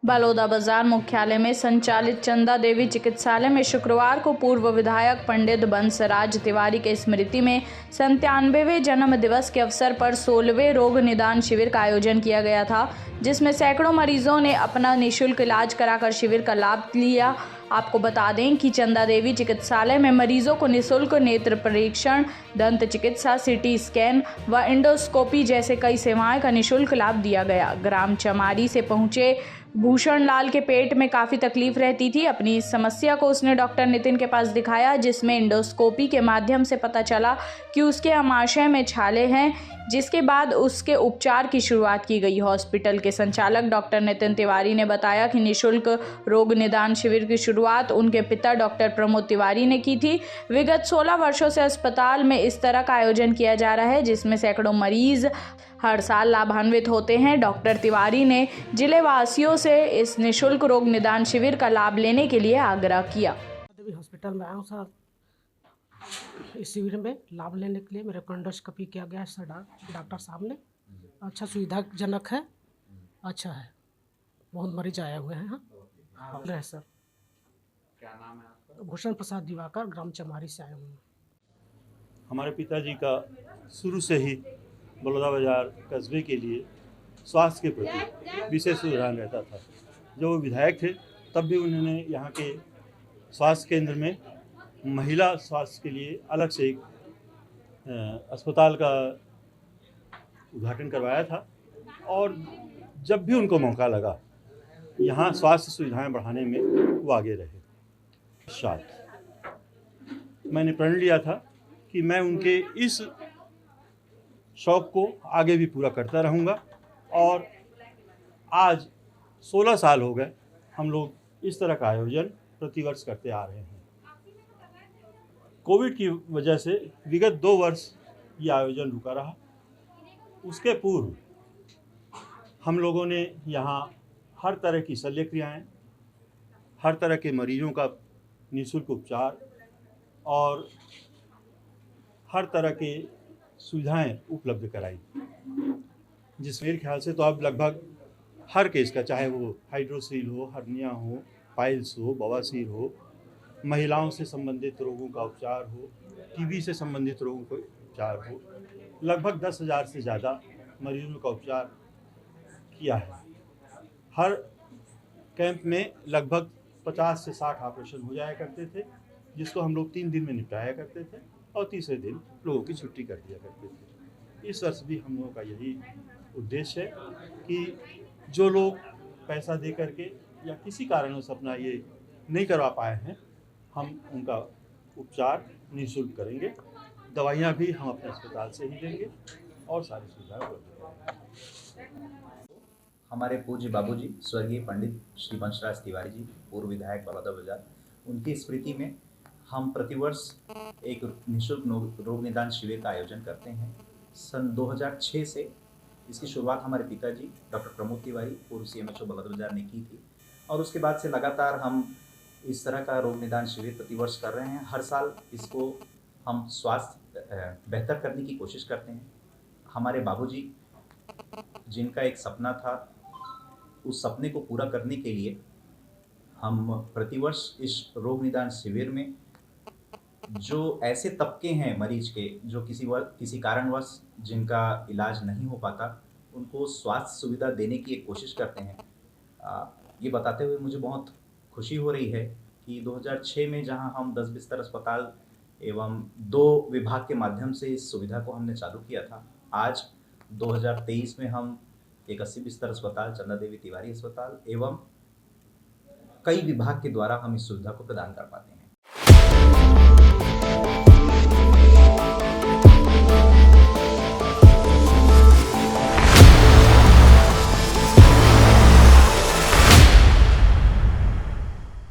बलौदाबाजार मुख्यालय में संचालित चंदा देवी चिकित्सालय में शुक्रवार को पूर्व विधायक पंडित बंसराज तिवारी के स्मृति में 97वें जन्म दिवस के अवसर पर 16वें रोग निदान शिविर का आयोजन किया गया था, जिसमें सैकड़ों मरीजों ने अपना निःशुल्क इलाज कराकर शिविर का लाभ लिया। आपको बता दें कि चंदा देवी चिकित्सालय में मरीजों को निःशुल्क नेत्र परीक्षण, दंत चिकित्सा, सीटी स्कैन व इंडोस्कोपी जैसे कई सेवाएं का निःशुल्क लाभ दिया गया। ग्राम चमारी से पहुंचे भूषण लाल के पेट में काफ़ी तकलीफ रहती थी। अपनी इस समस्या को उसने डॉक्टर नितिन के पास दिखाया, जिसमें इंडोस्कोपी के माध्यम से पता चला कि उसके अमाशय में छाले हैं, जिसके बाद उसके उपचार की शुरुआत की गई। हॉस्पिटल के संचालक डॉक्टर नितिन तिवारी ने बताया कि निःशुल्क रोग निदान शिविर की शुरुआत उनके पिता डॉक्टर प्रमोद तिवारी ने की थी। विगत 16 वर्षों से अस्पताल में इस तरह का आयोजन किया जा रहा है, जिसमें सैकड़ों मरीज हर साल लाभान्वित होते हैं। डॉक्टर तिवारी ने जिले वासियों से इस निःशुल्क रोग निदान शिविर का लाभ लेने के लिए आग्रह किया। हॉस्पिटल में आया हूँ सर, इस शिविर में लाभ लेने के लिए मेरे को एंडोस्कोपी किया गया है सर। डॉक्टर साहब ने अच्छा सुविधाजनक है, अच्छा है। बहुत मरीज आए हुए हैं। हाँ रहे सर। क्या नाम है आपका? भूषण प्रसाद दिवाकर, ग्राम चमारी से आए हुए हैं। हमारे पिताजी का शुरू से ही बलौदाबाजार कस्बे के लिए स्वास्थ्य के प्रति विशेष रुझान रहता था। जब वो विधायक थे तब भी उन्होंने यहाँ के स्वास्थ्य केंद्र में महिला स्वास्थ्य के लिए अलग से एक अस्पताल का उद्घाटन करवाया था, और जब भी उनको मौका लगा यहाँ स्वास्थ्य सुविधाएं बढ़ाने में वो आगे रहे। मैंने प्रण लिया था कि मैं उनके इस शौक़ को आगे भी पूरा करता रहूँगा, और आज 16 साल हो गए हम लोग इस तरह का आयोजन प्रतिवर्ष करते आ रहे हैं। कोविड की वजह से विगत 2 वर्ष ये आयोजन रुका रहा। उसके पूर्व हम लोगों ने यहाँ हर तरह की शल्य क्रियाएँ, हर तरह के मरीजों का निःशुल्क उपचार और हर तरह के सुविधाएं उपलब्ध कराई, जिस मेरे ख्याल से तो अब लगभग हर केस का, चाहे वो हाइड्रोसील हो, हर्निया हो, पाइल्स हो, बवासीर हो, महिलाओं से संबंधित रोगों का उपचार हो, टीबी से संबंधित रोगों का उपचार हो, लगभग 10,000 से ज़्यादा मरीजों का उपचार किया है। हर कैंप में लगभग 50 से 60 ऑपरेशन हो जाया करते थे, जिसको हम लोग 3 दिन में निपटाया करते थे और तीसरे दिन लोगों की छुट्टी कर दिया करते थे। इस वर्ष भी हम लोगों का यही उद्देश्य है कि जो लोग पैसा दे करके या किसी कारणवश अपना ये नहीं करवा पाए हैं, हम उनका उपचार निःशुल्क करेंगे। दवाइयाँ भी हम अपने अस्पताल से ही देंगे और सारी सुविधाएं उपलब्ध करेंगे। हमारे पूज्य बाबूजी स्वर्गीय पंडित श्री बंसराज तिवारी जी, पूर्व विधायक बलौदाबाजार, उनकी स्मृति में हम प्रतिवर्ष एक निःशुल्क रोग निदान शिविर का आयोजन करते हैं। सन 2006 से इसकी शुरुआत हमारे पिताजी डॉक्टर प्रमोद तिवारी, पूर्व CMHO बलौदाबाजार ने की थी, और उसके बाद से लगातार हम इस तरह का रोग निदान शिविर प्रतिवर्ष कर रहे हैं। हर साल इसको हम स्वास्थ्य बेहतर करने की कोशिश करते हैं। हमारे बाबूजी जिनका एक सपना था, उस सपने को पूरा करने के लिए हम प्रतिवर्ष इस रोग निदान शिविर में जो ऐसे तबके हैं मरीज के जो किसी कारणवश जिनका इलाज नहीं हो पाता, उनको स्वास्थ्य सुविधा देने की एक कोशिश करते हैं। ये बताते हुए मुझे बहुत खुशी हो रही है कि 2006 में जहां हम 10 बिस्तर अस्पताल एवं 2 विभाग के माध्यम से इस सुविधा को हमने चालू किया था, आज 2023 में हम एक 80 बिस्तर अस्पताल, चंदा देवी तिवारी अस्पताल एवं कई विभाग के द्वारा हम इस सुविधा को प्रदान कर पाते हैं।